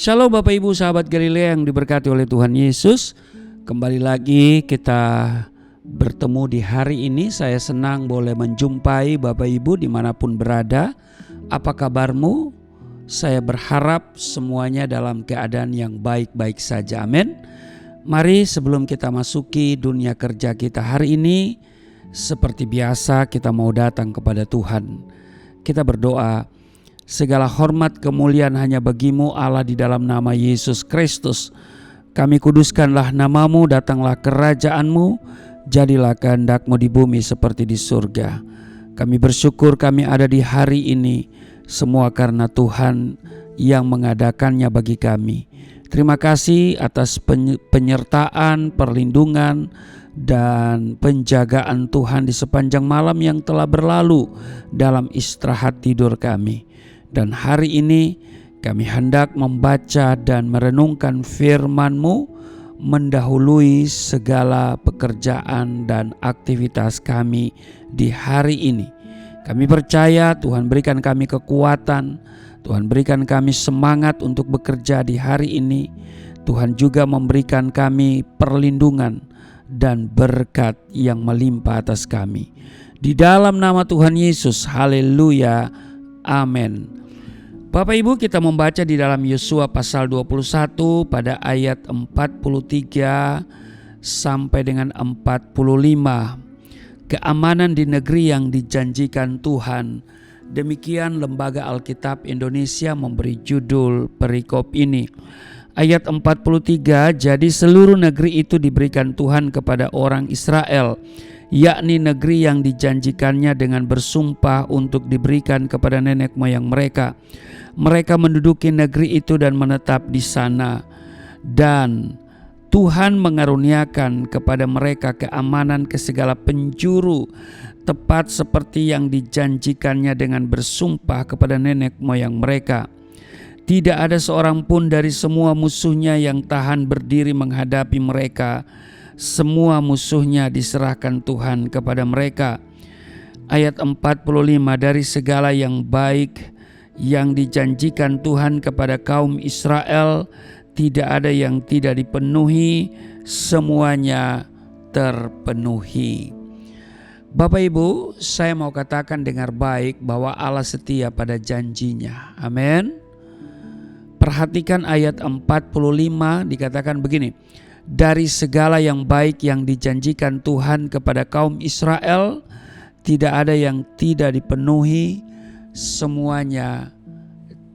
Shalom Bapak Ibu sahabat Galilea yang diberkati oleh Tuhan Yesus. Kembali lagi kita bertemu di hari ini. Saya senang boleh menjumpai Bapak Ibu dimanapun berada. Apa kabarmu? Saya berharap semuanya dalam keadaan yang baik-baik saja. Amin. Mari sebelum kita masuki dunia kerja kita hari ini, seperti biasa kita mau datang kepada Tuhan. Kita berdoa. Segala hormat kemuliaan hanya bagimu Allah di dalam nama Yesus Kristus. Kami kuduskanlah namamu, datanglah kerajaanmu, jadilah kehendak-mu di bumi seperti di surga. Kami bersyukur kami ada di hari ini, semua karena Tuhan yang mengadakannya bagi kami. Terima kasih atas penyertaan, perlindungan, dan penjagaan Tuhan di sepanjang malam yang telah berlalu dalam istirahat tidur kami. Dan hari ini kami hendak membaca dan merenungkan firman-Mu mendahului segala pekerjaan dan aktivitas kami di hari ini. Kami percaya Tuhan berikan kami kekuatan, Tuhan berikan kami semangat untuk bekerja di hari ini. Tuhan juga memberikan kami perlindungan dan berkat yang melimpah atas kami. Di dalam nama Tuhan Yesus, haleluya, amin. Bapak Ibu, kita membaca di dalam Yosua pasal 21 pada ayat 43 sampai dengan 45. Keamanan di negeri yang dijanjikan Tuhan. Demikian Lembaga Alkitab Indonesia memberi judul perikop ini. Ayat 43, jadi seluruh negeri itu diberikan Tuhan kepada orang Israel, yakni negeri yang dijanjikannya dengan bersumpah untuk diberikan kepada nenek moyang mereka. Mereka menduduki negeri itu dan menetap di sana. Dan Tuhan mengaruniakan kepada mereka keamanan ke segala penjuru, tepat seperti yang dijanjikannya dengan bersumpah kepada nenek moyang mereka. Tidak ada seorang pun dari semua musuhnya yang tahan berdiri menghadapi mereka. Semua musuhnya diserahkan Tuhan kepada mereka. Ayat 45, dari segala yang baik yang dijanjikan Tuhan kepada kaum Israel, tidak ada yang tidak dipenuhi, semuanya terpenuhi. Bapak Ibu, saya mau katakan dengar baik bahwa Allah setia pada janjinya. Amin. Perhatikan ayat 45, dikatakan begini. Dari segala yang baik yang dijanjikan Tuhan kepada kaum Israel, tidak ada yang tidak dipenuhi, semuanya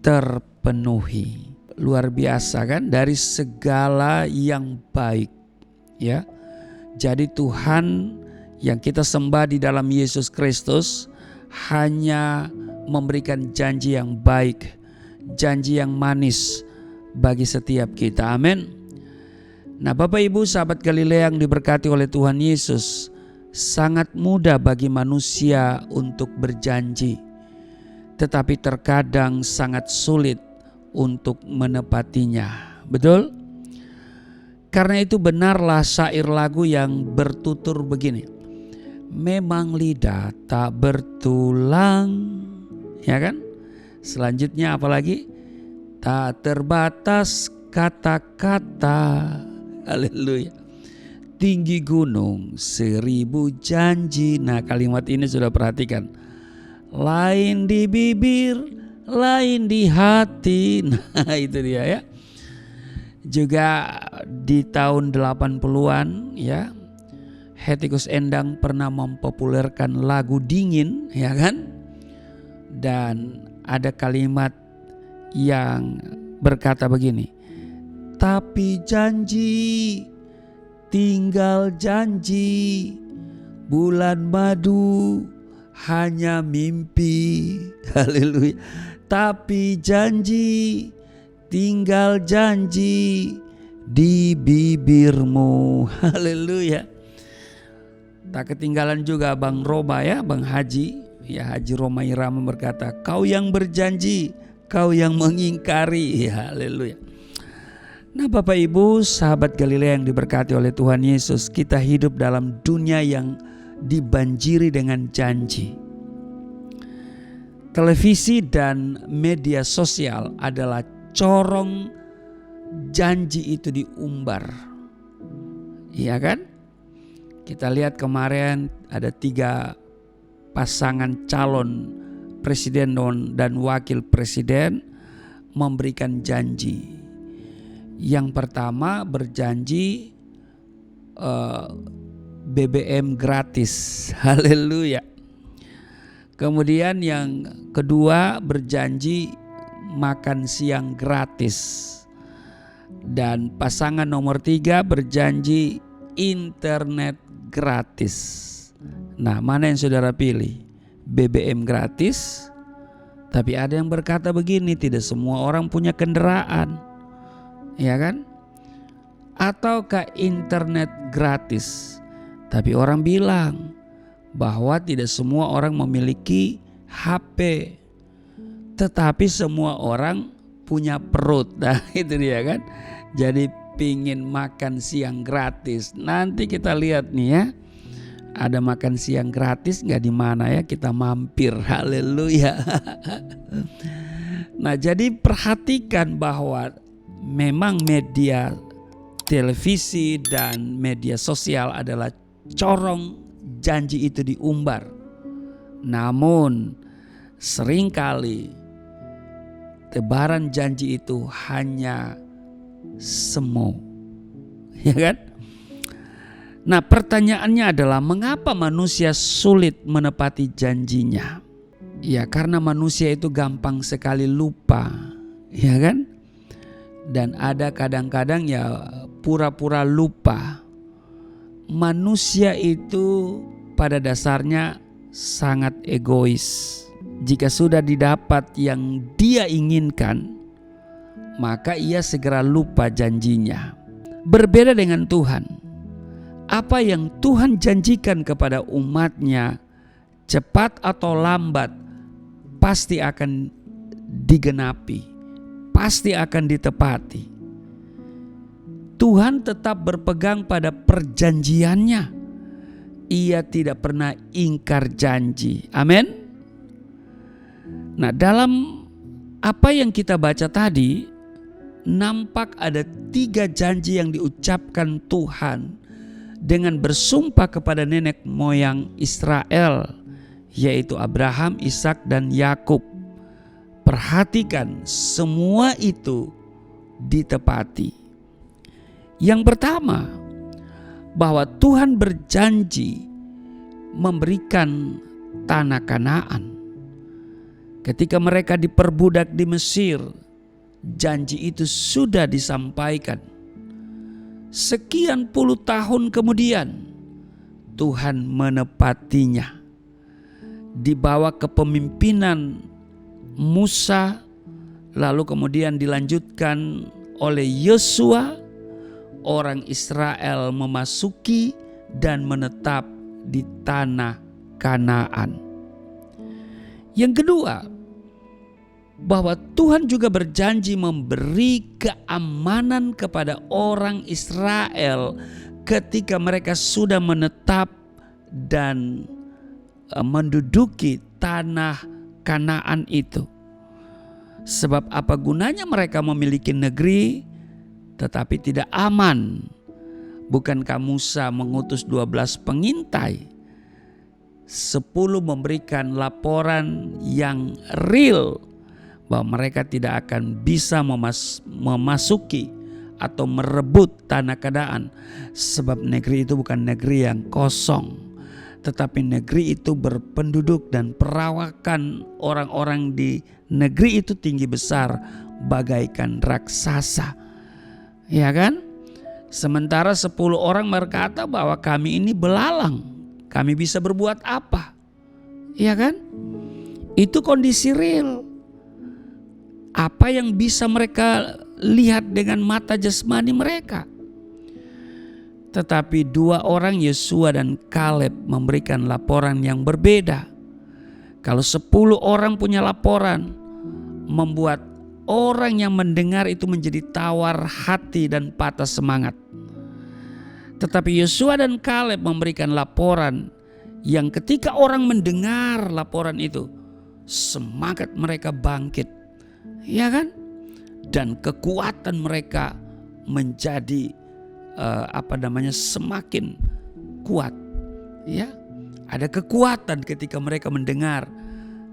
terpenuhi. Luar biasa kan? Dari segala yang baik, ya. Jadi Tuhan yang kita sembah di dalam Yesus Kristus hanya memberikan janji yang baik, janji yang manis bagi setiap kita. Amin. Nah, Bapak Ibu sahabat Galilea yang diberkati oleh Tuhan Yesus, sangat mudah bagi manusia untuk berjanji, tetapi terkadang sangat sulit untuk menepatinya. Betul? Karena itu benarlah syair lagu yang bertutur begini. Memang lidah tak bertulang, ya kan? Selanjutnya apalagi? Tak terbatas kata-kata. Haleluya. Tinggi gunung 1000 janji. Nah, kalimat ini sudah perhatikan. Lain di bibir, lain di hati. Nah, itu dia ya. Juga di tahun 80-an ya, Hetty Koes Endang pernah mempopulerkan lagu Dingin, ya kan? Dan ada kalimat yang berkata begini. Tapi janji, tinggal janji, bulan madu hanya mimpi. Haleluya. Tapi janji, tinggal janji di bibirmu. Haleluya. Tak ketinggalan juga Bang Roma ya, Bang Haji. Ya, Haji Roma Irama berkata, kau yang berjanji, kau yang mengingkari. Haleluya. Nah, Bapak Ibu sahabat Galilea yang diberkati oleh Tuhan Yesus, kita hidup dalam dunia yang dibanjiri dengan janji. Televisi dan media sosial adalah corong janji itu diumbar. Iya kan? Kita lihat kemarin ada 3 pasangan calon presiden dan wakil presiden memberikan janji. Yang pertama berjanji BBM gratis. Haleluya. Kemudian yang kedua berjanji makan siang gratis. Dan pasangan nomor 3 berjanji internet gratis. Nah, mana yang saudara pilih? BBM gratis? Tapi ada yang berkata begini, tidak semua orang punya kendaraan. Ya kan? Ataukah internet gratis? Tapi orang bilang bahwa tidak semua orang memiliki HP. Tetapi semua orang punya perut. Nah, itu dia kan. Jadi pingin makan siang gratis. Nanti kita lihat nih ya. Ada makan siang gratis nggak di mana ya, kita mampir. Haleluya. Nah, jadi perhatikan bahwa memang media televisi dan media sosial adalah corong janji itu diumbar. Namun seringkali tebaran janji itu hanya semu. Ya kan? Nah, pertanyaannya adalah mengapa manusia sulit menepati janjinya? Ya, karena manusia itu gampang sekali lupa. Ya kan? Dan ada kadang-kadang ya pura-pura lupa. Manusia itu pada dasarnya sangat egois. Jika sudah didapat yang dia inginkan, maka ia segera lupa janjinya. Berbeda dengan Tuhan. Apa yang Tuhan janjikan kepada umatnya, cepat atau lambat, pasti akan digenapi, pasti akan ditepati. Tuhan tetap berpegang pada perjanjiannya. Ia tidak pernah ingkar janji. Amin. Nah, dalam apa yang kita baca tadi, nampak ada 3 janji yang diucapkan Tuhan dengan bersumpah kepada nenek moyang Israel, yaitu Abraham, Ishak, dan Yakub. Perhatikan, semua itu ditepati. Yang pertama, bahwa Tuhan berjanji memberikan tanah Kanaan. Ketika mereka diperbudak di Mesir, janji itu sudah disampaikan. Sekian puluh tahun kemudian Tuhan menepatinya. Dibawa kepemimpinan Musa, lalu kemudian dilanjutkan oleh Yosua, orang Israel memasuki dan menetap di tanah Kanaan. Yang kedua, bahwa Tuhan juga berjanji memberi keamanan kepada orang Israel ketika mereka sudah menetap dan menduduki tanah Kanaan itu. Sebab apa gunanya mereka memiliki negeri tetapi tidak aman? Bukankah Musa mengutus 12 pengintai? 10 memberikan laporan yang real bahwa mereka tidak akan bisa memasuki atau merebut tanah Kanaan, sebab negeri itu bukan negeri yang kosong, tetapi negeri itu berpenduduk dan perawakan orang-orang di negeri itu tinggi besar bagaikan raksasa. Ya kan? Sementara 10 orang berkata bahwa kami ini belalang, kami bisa berbuat apa? Ya kan? Itu kondisi real. Apa yang bisa mereka lihat dengan mata jasmani mereka. Tetapi 2 orang, Yosua dan Kaleb, memberikan laporan yang berbeda. Kalau 10 orang punya laporan, membuat orang yang mendengar itu menjadi tawar hati dan patah semangat. Tetapi Yosua dan Kaleb memberikan laporan yang ketika orang mendengar laporan itu, semangat mereka bangkit. Ya kan? dan kekuatan mereka menjadi semakin kuat. Ya, ada kekuatan ketika mereka mendengar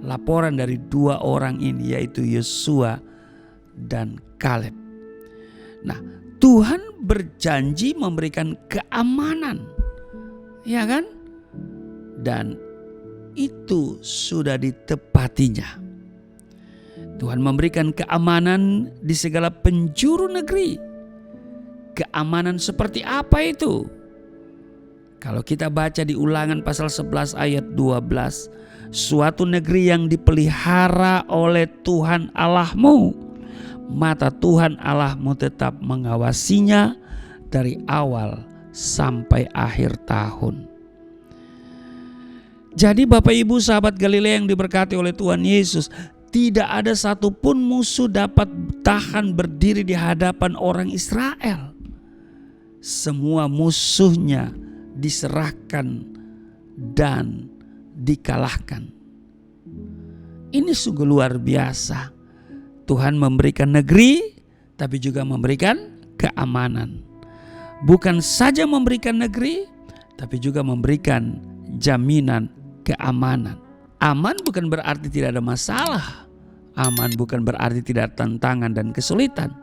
laporan dari dua orang ini, yaitu Yosua dan Kaleb. Nah, Tuhan berjanji memberikan keamanan, ya kan? Dan itu sudah ditepatinya. Tuhan memberikan keamanan di segala penjuru negeri. Keamanan seperti apa itu? Kalau kita baca di Ulangan pasal 11 ayat 12, suatu negeri yang dipelihara oleh Tuhan Allahmu, mata Tuhan Allahmu tetap mengawasinya dari awal sampai akhir tahun. Jadi Bapak Ibu sahabat Galilea yang diberkati oleh Tuhan Yesus, tidak ada satupun musuh dapat tahan berdiri di hadapan orang Israel. Semua musuhnya diserahkan dan dikalahkan. Ini sungguh luar biasa. Tuhan memberikan negeri, tapi juga memberikan keamanan. Bukan saja memberikan negeri, tapi juga memberikan jaminan keamanan. Aman bukan berarti tidak ada masalah. Aman bukan berarti tidak ada tantangan dan kesulitan.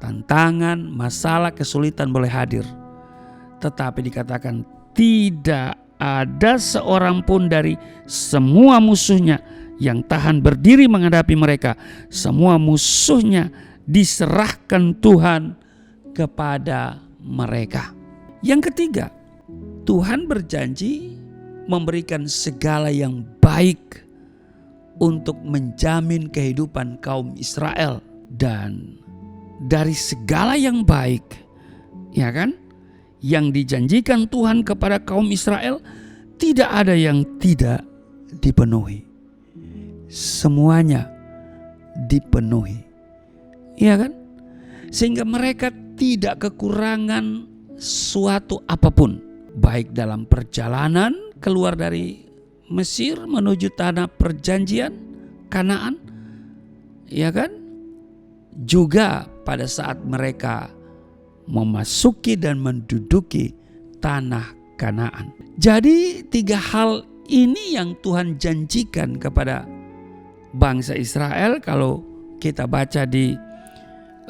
Tantangan, masalah, kesulitan boleh hadir. Tetapi dikatakan tidak ada seorang pun dari semua musuhnya yang tahan berdiri menghadapi mereka. Semua musuhnya diserahkan Tuhan kepada mereka. Yang ketiga, Tuhan berjanji memberikan segala yang baik untuk menjamin kehidupan kaum Israel. Dan dari segala yang baik, ya kan, yang dijanjikan Tuhan kepada kaum Israel, tidak ada yang tidak dipenuhi. Semuanya dipenuhi, ya kan? Sehingga mereka tidak kekurangan suatu apapun, baik dalam perjalanan keluar dari Mesir menuju tanah perjanjian Kanaan, ya kan? Juga pada saat mereka memasuki dan menduduki tanah Kanaan. Jadi 3 hal ini yang Tuhan janjikan kepada bangsa Israel. Kalau kita baca di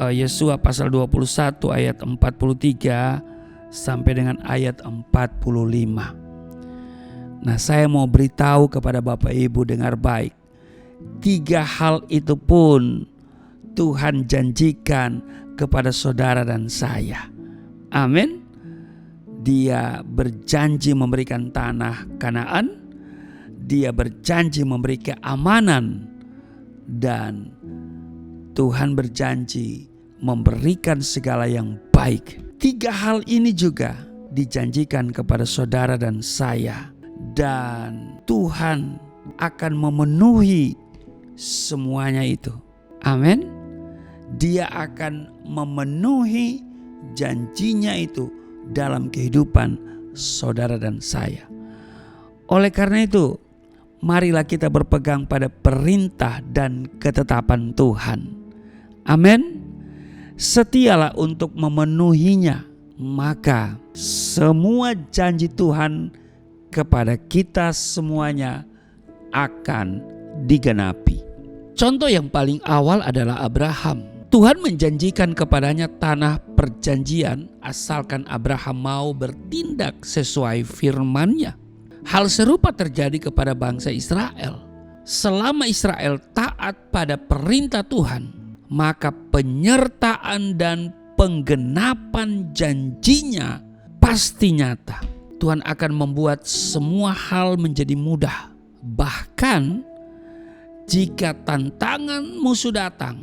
Yosua pasal 21 ayat 43 sampai dengan ayat 45. Nah, saya mau beritahu kepada Bapak Ibu, dengar baik. 3 hal itu pun Tuhan janjikan kepada saudara dan saya. Amin. Dia berjanji memberikan tanah Kanaan. Dia berjanji memberi keamanan. Dan Tuhan berjanji memberikan segala yang baik. 3 hal ini juga dijanjikan kepada saudara dan saya. Dan Tuhan akan memenuhi semuanya itu. Amin. Dia akan memenuhi janjinya itu dalam kehidupan saudara dan saya. Oleh karena itu, marilah kita berpegang pada perintah dan ketetapan Tuhan. Amin. Setialah untuk memenuhinya, maka semua janji Tuhan kepada kita semuanya akan digenapi. Contoh yang paling awal adalah Abraham. Tuhan menjanjikan kepadanya tanah perjanjian asalkan Abraham mau bertindak sesuai firman-Nya. Hal serupa terjadi kepada bangsa Israel. Selama Israel taat pada perintah Tuhan, maka penyertaan dan penggenapan janjinya pasti nyata. Tuhan akan membuat semua hal menjadi mudah. Bahkan jika tantangan musuh datang,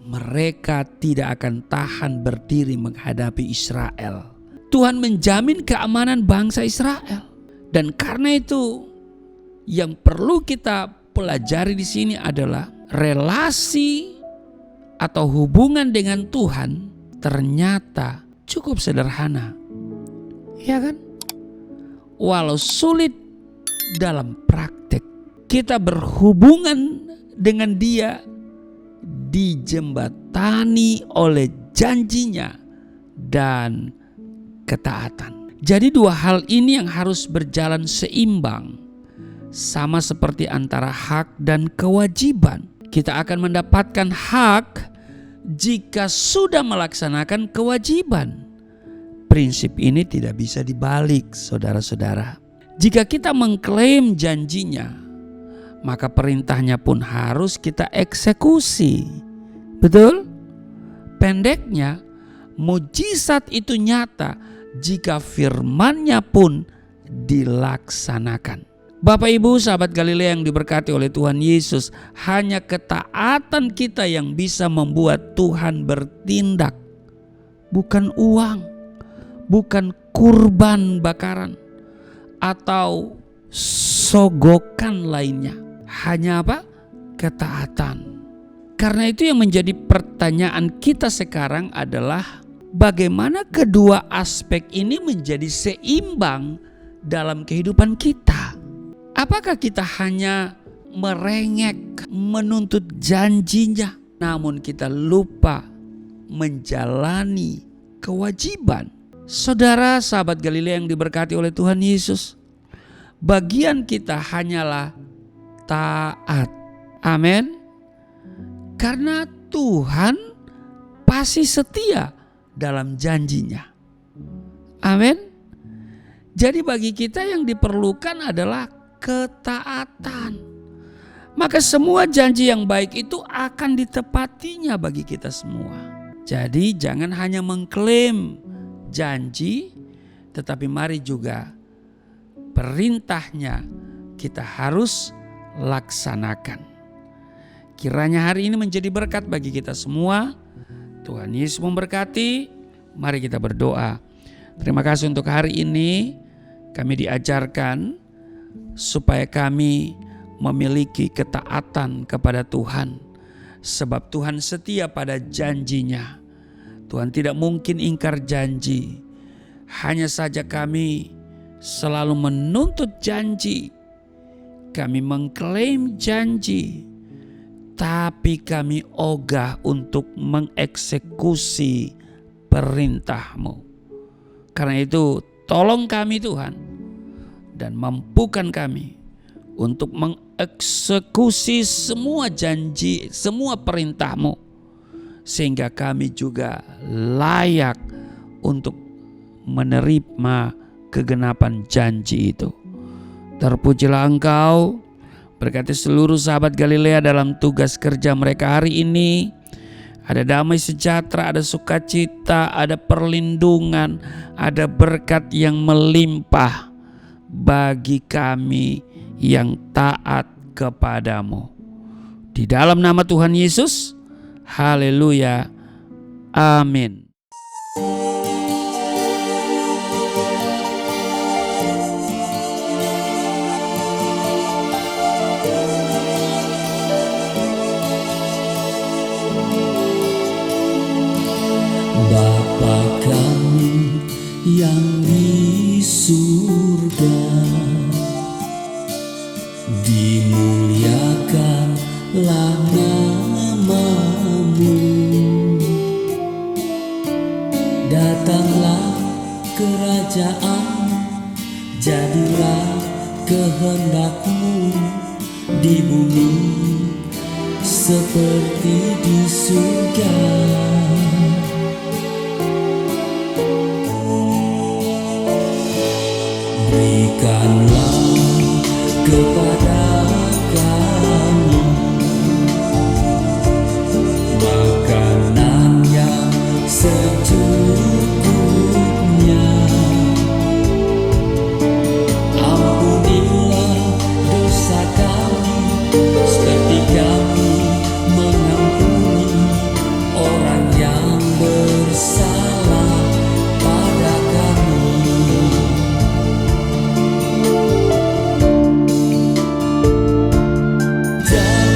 mereka tidak akan tahan berdiri menghadapi Israel. Tuhan menjamin keamanan bangsa Israel. Dan karena itu yang perlu kita pelajari di sini adalah relasi atau hubungan dengan Tuhan ternyata cukup sederhana. Ya kan? Walau sulit dalam praktek, kita berhubungan dengan Dia dijembatani oleh janjinya dan ketaatan. Jadi dua hal ini yang harus berjalan seimbang, sama seperti antara hak dan kewajiban. Kita akan mendapatkan hak jika sudah melaksanakan kewajiban. Prinsip ini tidak bisa dibalik, saudara-saudara. Jika kita mengklaim janjinya, maka perintahnya pun harus kita eksekusi. Betul? Pendeknya, mujizat itu nyata jika firman-Nya pun dilaksanakan. Bapak Ibu sahabat Galilea yang diberkati oleh Tuhan Yesus, hanya ketaatan kita yang bisa membuat Tuhan bertindak. Bukan uang, bukan kurban bakaran, atau sogokan lainnya. Hanya apa? Ketaatan. Karena itu yang menjadi pertanyaan kita sekarang adalah bagaimana kedua aspek ini menjadi seimbang dalam kehidupan kita. Apakah kita hanya merengek menuntut janjinya, namun kita lupa menjalani kewajiban? Saudara sahabat Galilea yang diberkati oleh Tuhan Yesus, bagian kita hanyalah taat. Amin. Karena Tuhan pasti setia dalam janjinya. Amin. Jadi bagi kita yang diperlukan adalah ketaatan. Maka semua janji yang baik itu akan ditepatinya bagi kita semua. Jadi jangan hanya mengklaim janji, tetapi mari juga perintahnya kita harus laksanakan. Kiranya hari ini menjadi berkat bagi kita semua. Tuhan Yesus memberkati. Mari kita berdoa. Terima kasih untuk hari ini kami diajarkan supaya kami memiliki ketaatan kepada Tuhan. Sebab Tuhan setia pada janjinya. Tuhan tidak mungkin ingkar janji. Hanya saja kami selalu menuntut janji. Kami mengklaim janji. Tapi kami ogah untuk mengeksekusi perintah-Mu. Karena itu tolong kami Tuhan. Dan mampukan kami untuk mengeksekusi semua janji, semua perintah-Mu. Sehingga kami juga layak untuk menerima kegenapan janji itu. Terpujilah Engkau, berkati seluruh sahabat Galilea dalam tugas kerja mereka hari ini. Ada damai sejahtera, ada sukacita, ada perlindungan, ada berkat yang melimpah bagi kami yang taat kepadamu. Di dalam nama Tuhan Yesus, haleluya, amin. Bapa kami yang di surga, dimuliakanlah nama-Mu. Datanglah kerajaan, jadilah kehendak-Mu di bumi seperti di surga. Berikanlah kepada kami makanan yang secukupnya. Ampunilah dosa kami seperti kami mengampuni orang yang bersalah pada kami. Jangan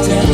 saja